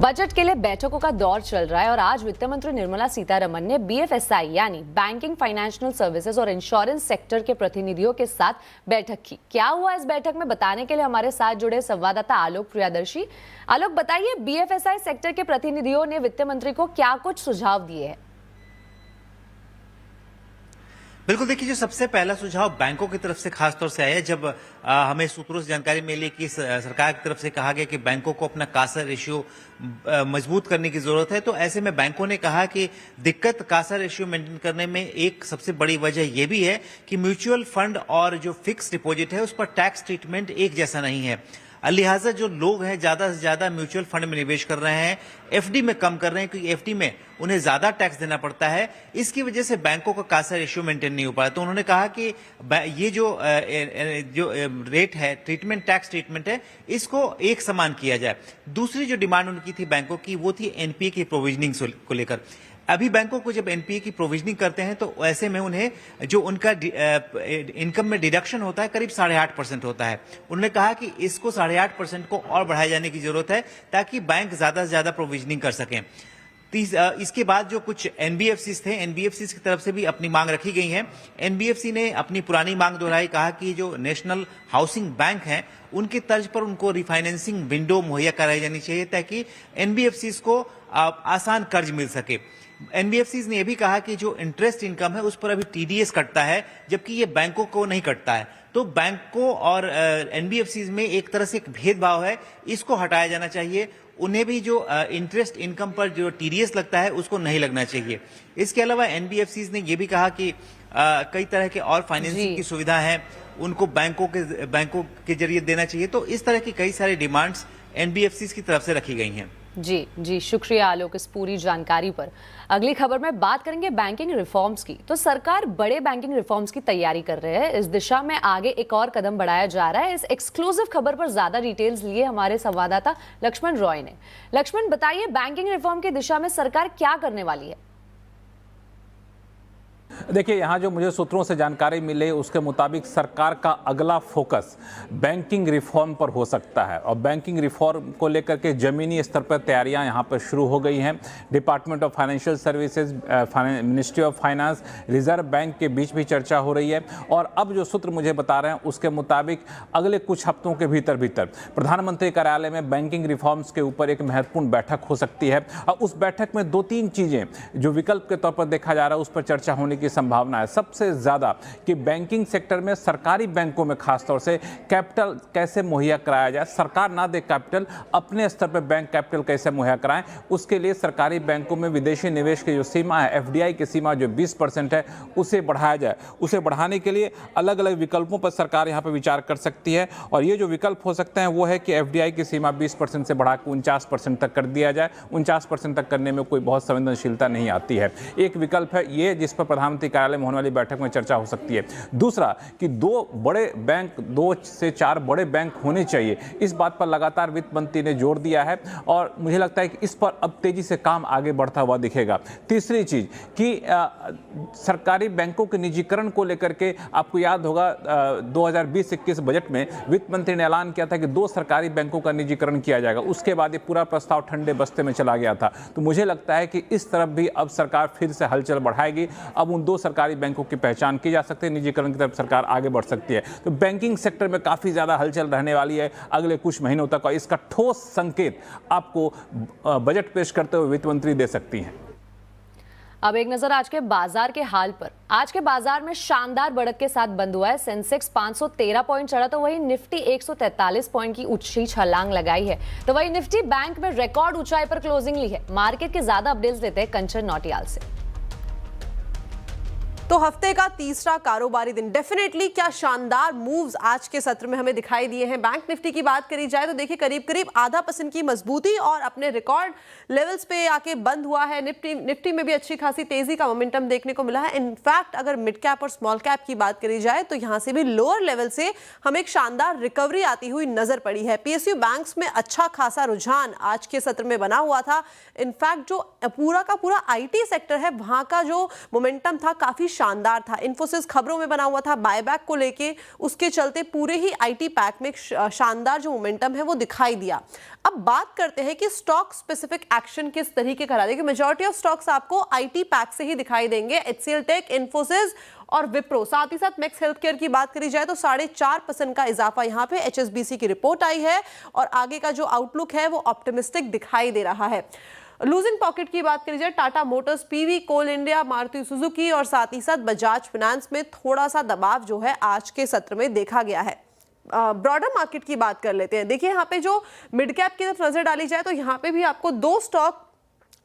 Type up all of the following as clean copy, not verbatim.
Budget के लिए बैठकों का दौर चल रहा है और आज वित्त मंत्री निर्मला सीतारमण ने बीएफएसआई यानी बैंकिंग, फाइनेंशियल सर्विसेज और इंश्योरेंस सेक्टर के प्रतिनिधियों के साथ बैठक की। क्या हुआ इस बैठक में, बताने के लिए हमारे साथ जुड़े संवाददाता आलोक प्रियदर्शी। आलोक, बताइए, बीएफएसआई सेक्टर के प्रतिनिधियों ने वित्त मंत्री को क्या कुछ सुझाव दिए हैं? बिल्कुल, देखिए, जो सबसे पहला सुझाव बैंकों की तरफ से खासतौर से आया है। जब हमें सूत्रों से जानकारी मिली कि सरकार की तरफ से कहा गया कि बैंकों को अपना कासा रेशियो मजबूत करने की जरूरत है, तो ऐसे में बैंकों ने कहा कि दिक्कत कासा रेशियो मेंटेन करने में एक सबसे बड़ी वजह यह भी है कि म्यूचुअल फंड और जो फिक्स डिपॉजिट है उस पर टैक्स ट्रीटमेंट एक जैसा नहीं है। लिहाजा जो लोग हैं ज्यादा से ज्यादा म्यूचुअल फंड में निवेश कर रहे हैं, एफडी में कम कर रहे हैं, क्योंकि एफडी में उन्हें ज्यादा टैक्स देना पड़ता है। इसकी वजह से बैंकों का कासा रेशियो मेंटेन नहीं हो पा रहा। तो उन्होंने कहा कि ये जो रेट है, टैक्स ट्रीटमेंट है, इसको एक समान किया जाए। दूसरी जो डिमांड उनकी थी बैंकों की, वो थी एनपीए की प्रोविजनिंग को लेकर। अभी बैंकों को जब एनपीए की प्रोविजनिंग करते हैं तो ऐसे में उन्हें जो उनका इनकम में डिडक्शन होता है करीब 8.5% होता है। उन्होंने कहा कि इसको 8.5% को और बढ़ाए जाने की जरूरत है ताकि बैंक ज्यादा से ज्यादा प्रोविजनिंग कर सकें। इसके बाद जो कुछ एनबीएफसी थे, एनबीएफसी की तरफ से भी अपनी मांग रखी गई है। एनबीएफसी ने अपनी पुरानी मांग दोहराई, कहा कि जो नेशनल हाउसिंग बैंक हैं उनकी तर्ज पर उनको रिफाइनेंसिंग विंडो मुहैया कराई जानी चाहिए ताकि एनबीएफसी को आसान कर्ज मिल सके। एनबीएफसी ने यह भी कहा कि जो इंटरेस्ट इनकम है उस पर अभी टीडीएस कटता है, जबकि ये बैंकों को नहीं कटता है। तो बैंकों और एनबीएफसी में एक तरह से एक भेदभाव है, इसको हटाया जाना चाहिए। उन्हें भी जो इंटरेस्ट इनकम पर जो टीडीएस लगता है उसको नहीं लगना चाहिए। इसके अलावा एनबीएफसी ने यह भी कहा कि कई तरह के और फाइनेंसिंग की सुविधा है, उनको बैंकों के जरिए देना चाहिए। तो इस तरह की कई सारी डिमांड्स एनबीएफसी की तरफ से रखी गई हैं। जी, शुक्रिया आलोक इस पूरी जानकारी पर। अगली खबर में बात करेंगे बैंकिंग रिफॉर्म्स की। तो सरकार बड़े बैंकिंग रिफॉर्म्स की तैयारी कर रहे हैं। इस दिशा में आगे एक और कदम बढ़ाया जा रहा है। इस एक्सक्लूसिव खबर पर ज्यादा डिटेल्स लिए हमारे संवाददाता लक्ष्मण रॉय ने। लक्ष्मण, बताइए, बैंकिंग रिफॉर्म की दिशा में सरकार क्या करने वाली है? देखिए, यहाँ जो मुझे सूत्रों से जानकारी मिली उसके मुताबिक सरकार का अगला फोकस बैंकिंग रिफॉर्म पर हो सकता है और बैंकिंग रिफॉर्म को लेकर के जमीनी स्तर पर तैयारियां यहाँ पर शुरू हो गई हैं। Department of financial services, ministry of finance, reserve bank के बीच भी चर्चा हो रही है। और अब जो सूत्र मुझे बता रहे हैं उसके मुताबिक अगले कुछ हफ्तों के भीतर प्रधानमंत्री कार्यालय में बैंकिंग रिफॉर्म्स के ऊपर एक महत्वपूर्ण बैठक हो सकती है और उस बैठक में 2-3 चीजें जो विकल्प के तौर पर देखा जा रहा है उस पर चर्चा होने की संभावना है। सबसे ज्यादा कि बैंकिंग सेक्टर में, सरकारी बैंकों में खासतौर से कैपिटल कैसे मुहैया कराया जाए, सरकार ना दे कैपिटल, अपने स्तर पर बैंक कैपिटल कैसे मुहैया कराएं। उसके लिए सरकारी बैंकों में विदेशी निवेश की जो सीमा है, एफडीआई की सीमा जो 20% है, उसे बढ़ाया जाए। उसे बढ़ाने के लिए अलग अलग विकल्पों पर सरकार यहां पर विचार कर सकती है और ये जो विकल्प हो सकते हैं वो है कि एफडीआई की सीमा 20% से बढ़ा के 49% तक कर दिया जाए। 49% तक करने में कोई बहुत संवेदनशीलता नहीं आती है। एक विकल्प है ये, जिस पर प्रधानमंत्री कार्यालय में होने वाली बैठक में चर्चा हो सकती है। दूसरा कि 2 से 4 बड़े बैंक होने चाहिए। इस बात पर लगातार वित्त मंत्री ने जोर दिया है और मुझे लगता है कि इस पर अब तेजी से काम आगे बढ़ता हुआ दिखेगा। तीसरी चीज कि सरकारी बैंकों के निजीकरण को लेकर के आपको याद होगा 2020-21 बजट में वित्त मंत्री ने ऐलान किया था कि 2 सरकारी बैंकों का निजीकरण किया जाएगा। उसके बाद ये पूरा प्रस्ताव ठंडे बस्ते में चला गया था। तो मुझे लगता है कि इस तरफ भी अब सरकार फिर से हलचल बढ़ाएगी। अब उन 2 सरकारी बैंकों की पहचान की जा सकती है, निजीकरण की तरफ सरकार आगे बढ़ सकती है। तो बैंकिंग सेक्टर में काफी ज्यादा हलचल रहने वाली है अगले कुछ महीनों तक और इसका ठोस संकेत आपको बजट पेश करते हुए वित्त मंत्री दे सकती हैं। अब एक नजर आज के बाजार के हाल पर। आज के बाजार में शानदार बढ़त के साथ बंद हुआ है। सेंसेक्स 513 पॉइंट चढ़ा तो वही निफ्टी 143 पॉइंट की ऊंची छलांग लगाई है। तो वही निफ्टी बैंक में रिकॉर्ड ऊंचाई पर क्लोजिंग ली है। मार्केट के ज्यादा अपडेट्स देते हैं कंचन नौटियाल से। तो हफ्ते का तीसरा कारोबारी दिन, डेफिनेटली क्या शानदार मूव्स आज के सत्र में हमें दिखाई दिए हैं। बैंक निफ्टी की बात करी जाए तो देखिए करीब करीब 0.5% की मजबूती और अपने रिकॉर्ड लेवल्स पे आके बंद हुआ है। निफ्टी में भी अच्छी खासी तेजी का मोमेंटम देखने को मिला है। इनफैक्ट अगर मिड कैप और स्मॉल कैप की बात करी जाए तो यहां से भी लोअर लेवल से हमें एक शानदार रिकवरी आती हुई नजर पड़ी है। पीएसयू बैंक्स में अच्छा खासा रुझान आज के सत्र में बना हुआ था। इनफैक्ट जो पूरा का पूरा आईटी सेक्टर है वहां का जो मोमेंटम था काफी शानदार था। इन्फोसिस खबरों में बना हुआ था बायबैक को लेके, उसके चलते पूरे ही आईटी पैक में शानदार जो मोमेंटम है वो दिखाई दिया। अब बात करते हैं कि स्टॉक स्पेसिफिक एक्शन किस तरीके का रहा। देखिए मेजॉरिटी ऑफ स्टॉक्स आपको आईटी पैक से ही दिखाई देंगे, एचसीएल टेक, इन्फोसिस और विप्रो। साथ ही साथ मैक्स हेल्थकेयर की बात करी जाए तो 4.5% का इजाफा यहां पे एचएसबीसी की रिपोर्ट आई है और आगे का जो आउटलुक है वो ऑप्टिमिस्टिक दिखाई दे रहा है। लूजिंग पॉकेट की बात करी जाए, टाटा मोटर्स, पीवी, कोल इंडिया, मारुति सुजुकी और साथ ही साथ बजाज फाइनेंस में थोड़ा सा दबाव जो है आज के सत्र में देखा गया है। ब्रॉडर मार्केट की बात कर लेते हैं। देखिए यहाँ पे जो मिड कैप की तरफ नजर डाली जाए तो यहाँ पे भी आपको 2 स्टॉक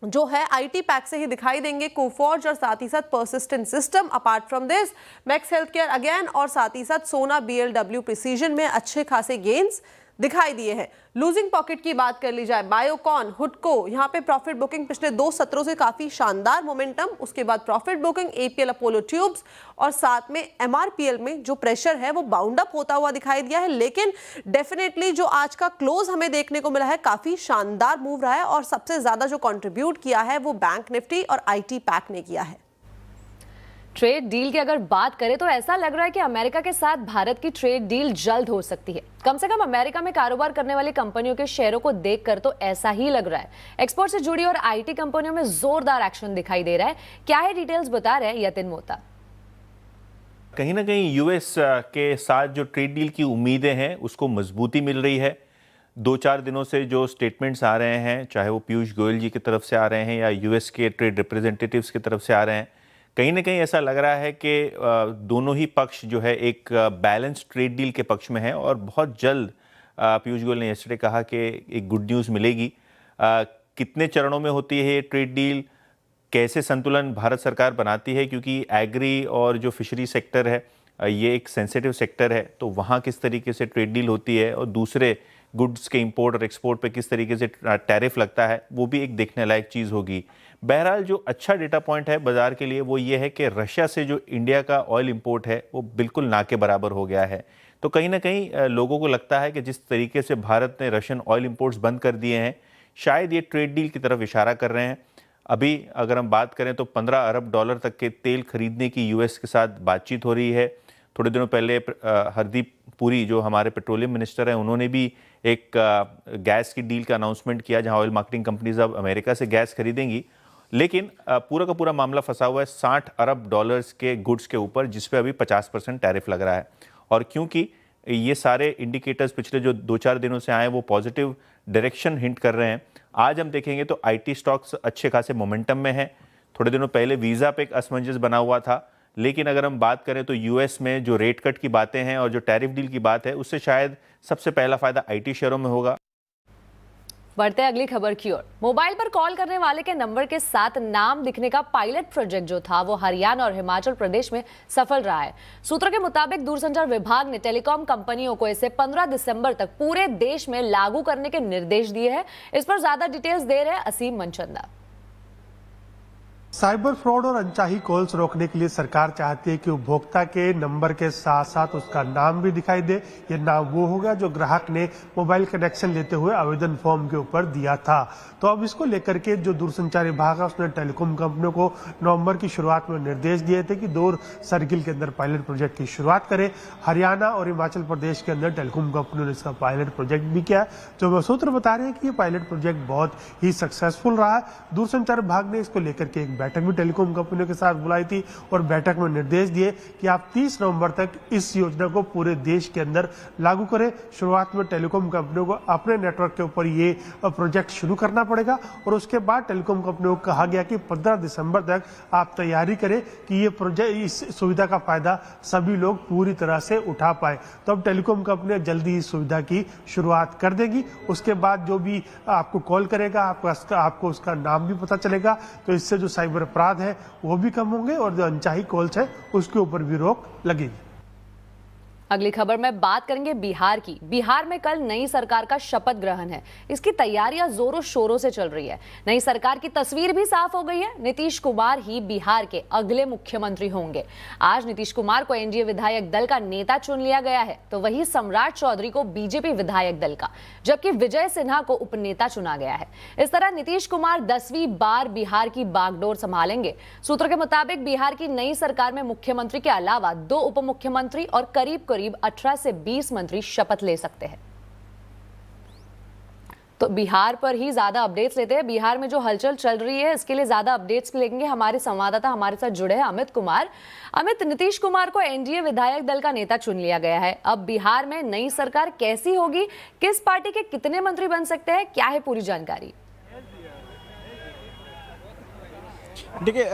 जो है आईटी पैक से ही दिखाई देंगे, कोफॉर्ज और साथ ही साथ persistent system. Apart from this max healthcare again और साथ ही साथ सोना, बीएलडब्ल्यू प्रिसीजन में अच्छे खासे गेन्स दिखाई दिए हैं। लूजिंग पॉकेट की बात कर ली जाए, बायोकॉन, हुडको, यहाँ पे प्रॉफिट बुकिंग पिछले 2 सत्रों से काफी शानदार मोमेंटम, उसके बाद profit booking, APL, Apollo tubes और साथ में एमआरपीएल में जो प्रेशर है वो बाउंड अप होता हुआ दिखाई दिया है। लेकिन डेफिनेटली जो आज का क्लोज हमें देखने को मिला है काफी शानदार मूव रहा है और सबसे ज्यादा जो कंट्रीब्यूट किया है वो बैंक निफ्टी और आईटी पैक ने किया है। ट्रेड डील की अगर बात करें तो ऐसा लग रहा है कि अमेरिका के साथ भारत की ट्रेड डील जल्द हो सकती है। कम से कम अमेरिका में कारोबार करने वाली कंपनियों के शेयरों को देखकर तो ऐसा ही लग रहा है। एक्सपोर्ट से जुड़ी और आईटी कंपनियों में जोरदार एक्शन दिखाई दे रहा है। क्या है डिटेल्स बता रहे हैं यतिन मोहता। कहीं ना कहीं यूएस के साथ जो ट्रेड डील की उम्मीदें हैं उसको मजबूती मिल रही है। 2-4 दिनों से जो स्टेटमेंट्स आ रहे हैं, चाहे वो पीयूष गोयल जी की तरफ से आ रहे हैं या यूएस के ट्रेड रिप्रेजेंटेटिव्स की तरफ से आ रहे हैं, कहीं ना कहीं ऐसा लग रहा है कि दोनों ही पक्ष जो है एक बैलेंस ट्रेड डील के पक्ष में है और बहुत जल्द पीयूष गोयल ने यस्टरडे कहा कि एक गुड न्यूज़ मिलेगी। कितने चरणों में होती है ये ट्रेड डील, कैसे संतुलन भारत सरकार बनाती है, क्योंकि एग्री और जो फिशरी सेक्टर है ये एक सेंसिटिव सेक्टर है, तो वहाँ किस तरीके से ट्रेड डील होती है और दूसरे गुड्स के इंपोर्ट और एक्सपोर्ट पे किस तरीके से टैरिफ लगता है, वो भी एक देखने लायक चीज़ होगी। बहरहाल जो अच्छा डेटा पॉइंट है बाजार के लिए वो ये है कि रशिया से जो इंडिया का ऑयल इंपोर्ट है वो बिल्कुल ना के बराबर हो गया है। तो कहीं ना कहीं लोगों को लगता है कि जिस तरीके से भारत ने रशियन ऑयल इंपोर्ट्स बंद कर दिए हैं, शायद ये ट्रेड डील की तरफ इशारा कर रहे हैं। अभी अगर हम बात करें तो $15 अरब तक के तेल खरीदने की यूएस के साथ बातचीत हो रही है। थोड़े दिनों पहले हरदीप पुरी जो हमारे पेट्रोलियम मिनिस्टर हैं, उन्होंने भी एक गैस की डील का अनाउंसमेंट किया जहां ऑयल मार्केटिंग कंपनीज अब अमेरिका से गैस खरीदेंगी। लेकिन पूरा का पूरा मामला फंसा हुआ है $60 अरब के गुड्स के ऊपर, जिस पे अभी 50% टैरिफ लग रहा है। और क्योंकि ये सारे इंडिकेटर्स पिछले जो 2-4 दिनों से आए वो पॉजिटिव डायरेक्शन हिंट कर रहे हैं। आज हम देखेंगे तो आईटी स्टॉक्स अच्छे खासे मोमेंटम में है। थोड़े दिनों पहले वीज़ा पे एक असमंजस बना हुआ था, लेकिन अगर हम बात करें तो यूएस में जो रेट कट की बातें हैं और जो टैरिफ डील की बात है, उससे शायद सबसे पहला फायदा आईटी शेयरों में होगा। बढ़ते हैं अगली खबर की ओर। मोबाइल पर कॉल करने वाले के नंबर के साथ नाम लिखने का पायलट प्रोजेक्ट जो था वो हरियाणा और हिमाचल प्रदेश में सफल रहा है। सूत्रों के मुताबिक दूरसंचार विभाग ने टेलीकॉम कंपनियों को इसे 15 दिसंबर तक पूरे देश में लागू करने के निर्देश दिए हैं। इस पर ज्यादा डिटेल्स दे रहे हैं असीम मनचंदा। साइबर फ्रॉड और अनचाही कॉल्स रोकने के लिए सरकार चाहती है कि उपभोक्ता के नंबर के साथ साथ उसका नाम भी दिखाई दे। ये नाम वो होगा जो ग्राहक ने मोबाइल कनेक्शन लेते हुए आवेदन फॉर्म के ऊपर दिया था। तो अब इसको लेकर के जो दूरसंचार विभाग है उसने टेलीकॉम कंपनियों को नवंबर की शुरुआत में निर्देश दिए थे कि 2 सर्किल के अंदर पायलट प्रोजेक्ट की शुरुआत करें। हरियाणा और हिमाचल प्रदेश के अंदर टेलीकॉम कंपनियों ने इसका पायलट प्रोजेक्ट भी किया। जो सूत्र बता रहे हैं कि ये पायलट प्रोजेक्ट बहुत ही सक्सेसफुल रहा है। दूरसंचार विभाग ने इसको लेकर के एक बैठक भी टेलीकॉम कंपनियों के साथ बुलाई थी और बैठक में निर्देश दिए कि आप 30 नवंबर तक इस योजना को पूरे देश के अंदर लागू करें। शुरुआत में टेलीकॉम कंपनियों को अपने नेटवर्क के ऊपर ये प्रोजेक्ट शुरू करना पड़ेगा और उसके बाद टेलीकॉम कंपनियों को कहा गया कि 15 दिसंबर तक आप तैयारी करें कि ये प्रोजेक्ट, इस सुविधा का फायदा सभी लोग पूरी तरह से उठा पाए। तो अब टेलीकॉम कंपनियां जल्दी इस सुविधा की शुरुआत कर देगी। उसके बाद जो भी आपको कॉल करेगा आपको उसका नाम भी पता चलेगा। तो इससे जो साइबर अपराध है वो भी कम होंगे और जो अनचाही कॉल्स है उसके ऊपर भी रोक लगेगी। अगली खबर में बात करेंगे बिहार की। बिहार में कल नई सरकार का शपथ ग्रहण है। इसकी तैयारियां जोरों शोरों से चल रही है। नई सरकार की तस्वीर भी साफ हो गई है। नीतीश कुमार ही बिहार के अगले मुख्यमंत्री होंगे। आज नीतीश कुमार को एनडीए विधायक दल का नेता चुन लिया गया है, तो वहीं सम्राट चौधरी को बीजेपी विधायक दल का, जबकि विजय सिन्हा को उपनेता चुना गया है। इस तरह नीतीश कुमार 10वीं बार बिहार की बागडोर संभालेंगे। सूत्रों के मुताबिक बिहार की नई सरकार में मुख्यमंत्री के अलावा 2 उप मुख्यमंत्री और करीब 18 से 20 मंत्री शपथ ले सकते हैं। तो बिहार पर ही ज्यादा अपडेट्स लेते हैं। बिहार में जो हलचल चल रही है, इसके लिए ज्यादा अपडेट्स लेंगे हमारे संवाददाता हमारे साथ जुड़े हैं अमित कुमार। अमित, नीतीश कुमार को एनडीए विधायक दल का नेता चुन लिया गया है। अब बिहार में नई सरकार कैसी होगी, किस पार्टी के कितने मंत्री बन सकते हैं, क्या है पूरी जानकारी? देखिए,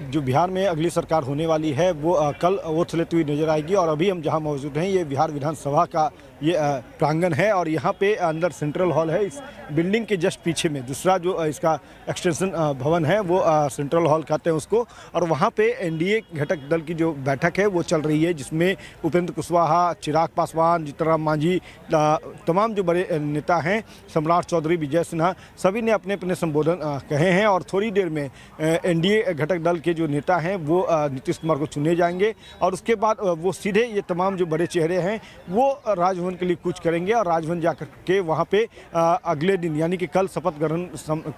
जो बिहार में अगली सरकार होने वाली है वो कल ओथ लेती हुई नजर आएगी। और अभी हम जहां मौजूद हैं, ये बिहार विधानसभा का ये प्रांगण है और यहाँ पे अंदर सेंट्रल हॉल है। इस बिल्डिंग के जस्ट पीछे में दूसरा जो इसका एक्सटेंशन भवन है वो सेंट्रल हॉल कहते हैं उसको। और वहाँ पे एनडीए घटक दल की जो बैठक है वो चल रही है, जिसमें उपेंद्र कुशवाहा, चिराग पासवान, जीतनराम मांझी, तमाम जो बड़े नेता हैं, सम्राट चौधरी, विजय सिन्हा, सभी ने अपने अपने संबोधन कहे हैं। और थोड़ी देर में एनडीए घटक दल के जो नेता हैं वो नीतीश कुमार को चुने जाएंगे। और उसके बाद वो सीधे ये तमाम जो बड़े चेहरे हैं वो राजभवन के लिए कूच करेंगे और राजभवन जाकर के वहाँ पे अगले दिन यानी कि कल शपथ ग्रहण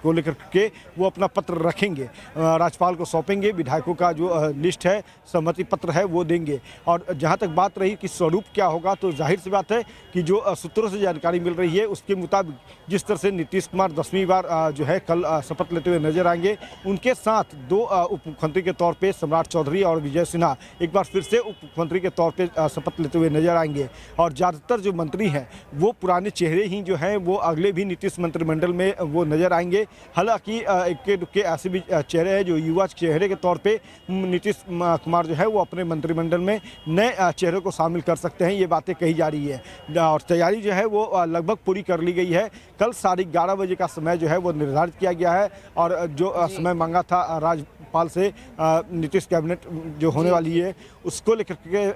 को लेकर के वो अपना पत्र रखेंगे, राज्यपाल को सौंपेंगे। विधायकों का जो लिस्ट है, सहमति पत्र है, वो देंगे। और जहाँ तक बात रही कि स्वरूप क्या होगा, तो जाहिर सी बात है कि जो सूत्रों से जानकारी मिल रही है उसके मुताबिक जिस तरह से नीतीश कुमार 10वीं बार जो है कल शपथ लेते हुए नजर आएंगे, उनके साथ 2 उप मुख्यमंत्री के तौर पे सम्राट चौधरी और विजय सिन्हा एक बार फिर से उप मुख्यमंत्री के तौर पे शपथ लेते हुए नजर आएंगे। और ज़्यादातर जो मंत्री हैं वो पुराने चेहरे ही जो हैं वो अगले भी नीतीश मंत्रिमंडल में वो नजर आएंगे। हालांकि इक्के दुक्के ऐसे भी चेहरे हैं जो युवा चेहरे के तौर पे नीतीश कुमार जो है वो अपने मंत्रिमंडल में नए चेहरों को शामिल कर सकते हैं, ये बातें कही जा रही है। और तैयारी जो है वो लगभग पूरी कर ली गई है। कल 11:30 बजे का समय जो है वो निर्धारित किया गया है। और जो समय मांगा था राज्यपाल से नीतीश कैबिनेट जो होने वाली है उसको लेकर के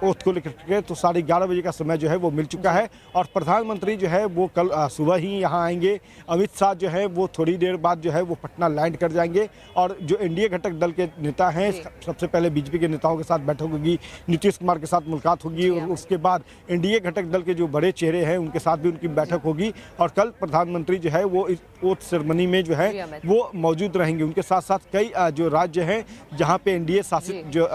ओथ को लेकर के, तो 11:30 बजे का समय जो है वो मिल चुका है। और प्रधानमंत्री जो है वो कल सुबह ही यहाँ आएंगे। अमित शाह जो है वो थोड़ी देर बाद जो है वो पटना लैंड कर जाएंगे। और जो एनडीए घटक दल के नेता हैं, सबसे पहले बीजेपी के नेताओं के साथ बैठक होगी, नीतीश कुमार के साथ मुलाकात होगी। और उसके बाद एनडीए घटक दल के जो बड़े चेहरे हैं उनके साथ भी उनकी बैठक होगी। और कल प्रधानमंत्री जो है वो इस ओथ सेरेमनी में जो है वो मौजूद रहेंगे। उनके साथ साथ कई जो राज्य हैं जहाँ पे एनडीए शासित जो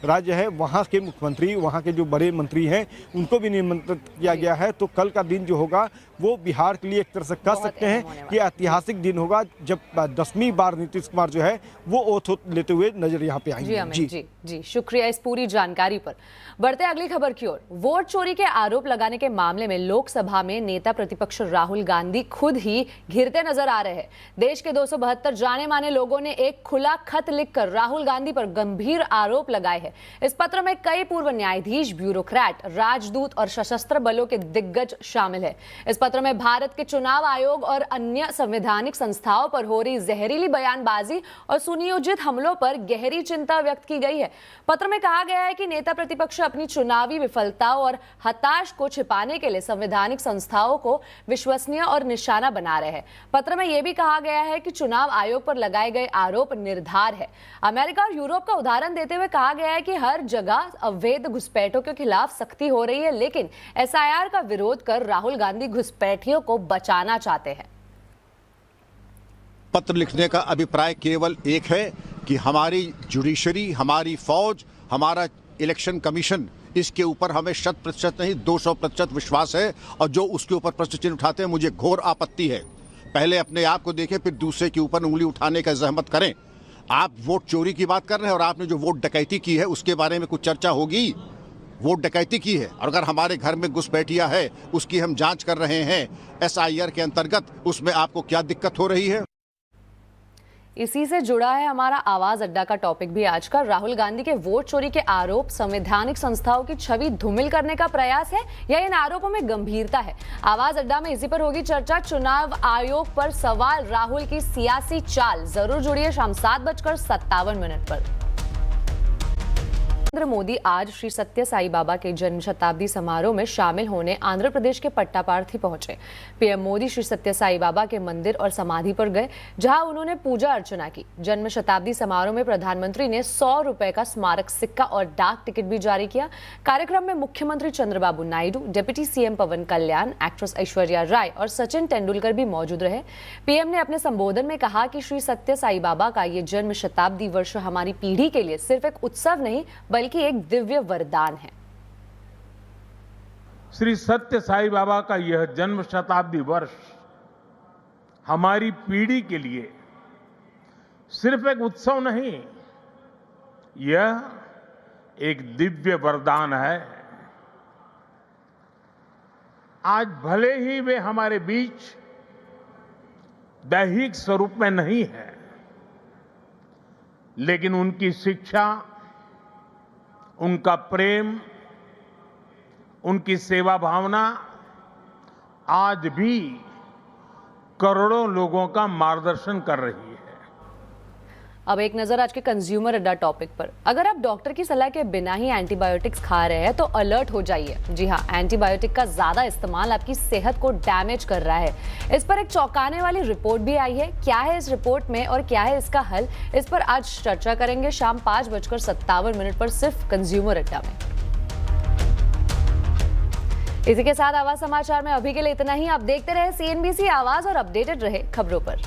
राज्य है वहाँ के मुख्यमंत्री, वहाँ के जो बड़े मंत्री हैं उनको भी निमंत्रित किया गया है। तो कल का दिन जो होगा वो बिहार के लिए एक तरह से कह सकते हैं कि ऐतिहासिक दिन होगा, जब 10वीं बार नीतीश कुमार जो है वो ओथ लेते हुए नजर यहाँ पे आएंगे। जी, शुक्रिया इस पूरी जानकारी पर। बढ़ते अगली खबर की ओर। वोट चोरी के आरोप लगाने के मामले में लोकसभा में नेता प्रतिपक्ष राहुल गांधी खुद ही घिरते नजर आ रहे हैं। देश के 272 जाने माने लोगों ने एक खुला खत लिखकर राहुल गांधी पर गंभीर आरोप लगाए हैं। इस पत्र में कई पूर्व न्यायाधीश, ब्यूरोक्रेट, राजदूत और सशस्त्र बलों के दिग्गज शामिल है। इस पत्र में भारत के चुनाव आयोग और अन्य संवैधानिक संस्थाओं पर हो रही जहरीली बयानबाजी और सुनियोजित हमलों पर गहरी चिंता व्यक्त की गई है। पत्र में कहा गया है कि नेता प्रतिपक्ष अपनी चुनावी विफलताओं और हताश को छिपाने के लिए संवैधानिक संस्थाओं को विश्वसनीय और निशाना बना रहे हैं। पत्र में यह भी कहा गया है कि चुनाव आयोग पर लगाए गए आरोप निर्धार है। अमेरिका और यूरोप का उदाहरण देते हुए कहा गया है कि हर जगह अवैध घुसपैठों के खिलाफ सख्ती हो रही है, लेकिन एसआईआर का विरोध कर राहुल गांधी घुसपैठियों को बचाना चाहते हैं। पत्र लिखने का अभिप्राय केवल एक है कि हमारी जुडिशरी, हमारी फौज, हमारा इलेक्शन कमीशन, इसके ऊपर हमें 100% नहीं 200% विश्वास है। और जो उसके ऊपर प्रश्न चिन्ह उठाते हैं, मुझे घोर आपत्ति है। पहले अपने आप को देखें, फिर दूसरे के ऊपर उंगली उठाने का जहमत करें। आप वोट चोरी की बात कर रहे हैं और आपने जो वोट डकैती की है उसके बारे में कुछ चर्चा होगी? वोट डकैती की है और अगर हमारे घर में घुसपैठिया है उसकी हम जांच कर रहे हैं एसआईआर के अंतर्गत, उसमें आपको क्या दिक्कत हो रही है? इसी से जुड़ा है हमारा आवाज अड्डा का टॉपिक भी आज का। राहुल गांधी के वोट चोरी के आरोप संवैधानिक संस्थाओं की छवि धूमिल करने का प्रयास है या इन आरोपों में गंभीरता है? आवाज अड्डा में इसी पर होगी चर्चा। चुनाव आयोग पर सवाल, राहुल की सियासी चाल। जरूर जुड़िए शाम 7:57 पर। नरेंद्र मोदी आज श्री सत्य साई बाबा के जन्म शताब्दी समारोह में शामिल होने आंध्र प्रदेश के पट्टापार्थी पहुंचे। पीएम मोदी श्री सत्य साई बाबा के मंदिर और समाधि पर गए, जहां उन्होंने पूजा अर्चना की। जन्म शताब्दी समारोह में प्रधानमंत्री ने 100 रुपए का स्मारक सिक्का और डाक टिकट भी जारी किया। कार्यक्रम में मुख्यमंत्री चंद्रबाबू नायडू, डिप्टी सीएम पवन कल्याण, एक्ट्रेस ऐश्वर्या राय और सचिन तेंदुलकर भी मौजूद रहे। पीएम ने अपने संबोधन में कहा कि श्री सत्य साई बाबा का ये जन्म शताब्दी वर्ष हमारी पीढ़ी के लिए सिर्फ एक उत्सव नहीं बल्कि एक दिव्य वरदान है। श्री सत्य साई बाबा का यह जन्म शताब्दी वर्ष हमारी पीढ़ी के लिए सिर्फ एक उत्सव नहीं, यह एक दिव्य वरदान है। आज भले ही वे हमारे बीच दैहिक स्वरूप में नहीं है, लेकिन उनकी शिक्षा, उनका प्रेम, उनकी सेवा भावना आज भी करोड़ों लोगों का मार्गदर्शन कर रही है। अब एक नजर आज के कंज्यूमर अड्डा टॉपिक पर। अगर आप डॉक्टर की सलाह के बिना ही एंटीबायोटिक्स खा रहे हैं तो अलर्ट हो जाइए। जी हां, एंटीबायोटिक का ज्यादा इस्तेमाल आपकी सेहत को डैमेज कर रहा है। इस पर एक चौंकाने वाली रिपोर्ट भी आई है। क्या है इस रिपोर्ट में और क्या है इसका हल, इस पर आज चर्चा करेंगे शाम 5:57 पर सिर्फ कंज्यूमर अड्डा में। इसी के साथ आवाज समाचार में अभी के लिए इतना ही। आप देखते रहे CNBC आवाज और अपडेटेड रहे खबरों पर।